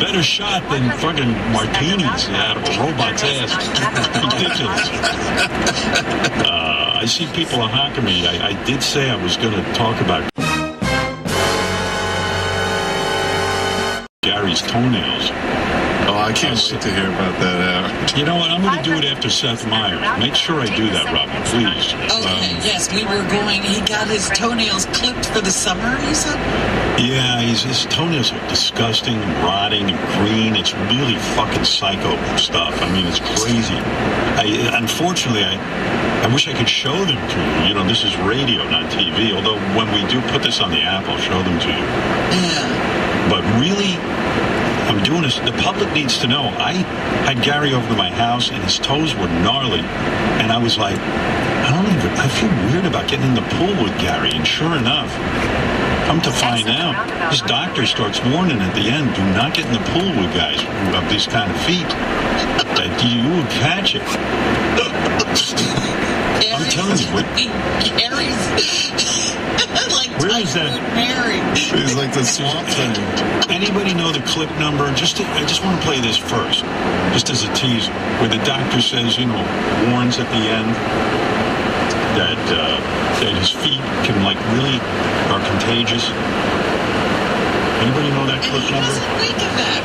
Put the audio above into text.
better shot than fucking martinis out of a robot's ass. Ridiculous. I see people are honking me. I did say I was going to talk about Gary's toenails. Oh, I can't wait to hear about that. You know what? I'm going to do it after Seth Meyers. Make sure I do that, Robin, please. Okay, yes, we were going. He got his toenails clipped for the summer, you said? Yeah, his toenails are disgusting, rotting, and green. It's really fucking psycho stuff. I mean, it's crazy. Unfortunately, I wish I could show them to you. You know, this is radio, not TV. Although when we do put this on the app, I'll show them to you. Yeah. But really, I'm doing this. The public needs to know. I had Gary over to my house, and his toes were gnarly. And I was like, I feel weird about getting in the pool with Gary. And sure enough, come to find out, this doctor starts warning at the end, do not get in the pool with guys who have these kind of feet. That you will catch it. I'm telling you. Gary's like where is that? Mary. He's like the swamp thing. Anybody know the clip number? I just want to play this first, just as a teaser, where the doctor says, warns at the end that his feet can are contagious. Anybody know that clip number? He doesn't think of that.